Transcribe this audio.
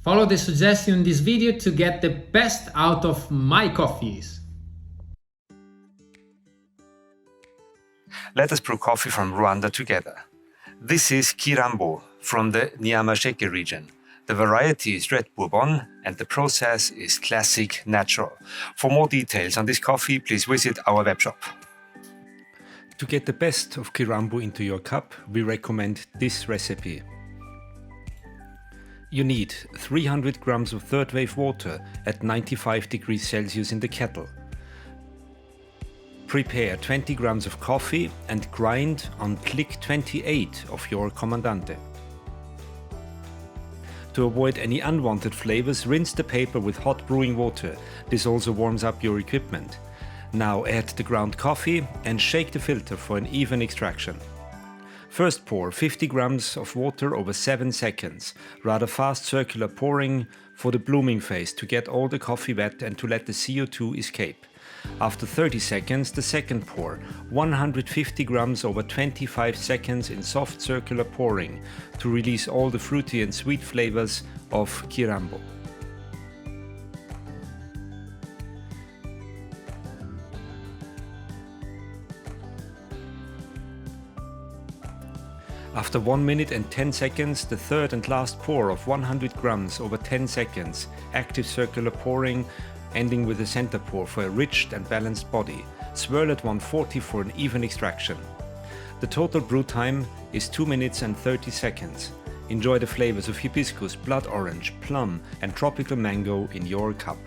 Follow the suggestion in this video to get the best out of my coffees. Let us brew coffee from Rwanda together. This is Kirambo from the Nyamasheke region. The variety is red bourbon and the process is classic natural. For more details on this coffee, please visit our webshop. To get the best of Kirambo into your cup, we recommend this recipe. You need 300 grams of third wave water at 95 degrees Celsius in the kettle. Prepare 20 grams of coffee and grind on click 28 of your Comandante. To avoid any unwanted flavors, rinse the paper with hot brewing water. This also warms up your equipment. Now add the ground coffee and shake the filter for an even extraction. First pour 50 grams of water over 7 seconds, rather fast circular pouring for the blooming phase to get all the coffee wet and to let the CO2 escape. After 30 seconds, the second pour, 150 grams over 25 seconds in soft circular pouring to release all the fruity and sweet flavors of Kirambo. After 1 minute and 10 seconds, the third and last pour of 100 grams over 10 seconds, active circular pouring, ending with a center pour for a rich and balanced body. Swirl at 140 for an even extraction. The total brew time is 2 minutes and 30 seconds. Enjoy the flavors of hibiscus, blood orange, plum and tropical mango in your cup.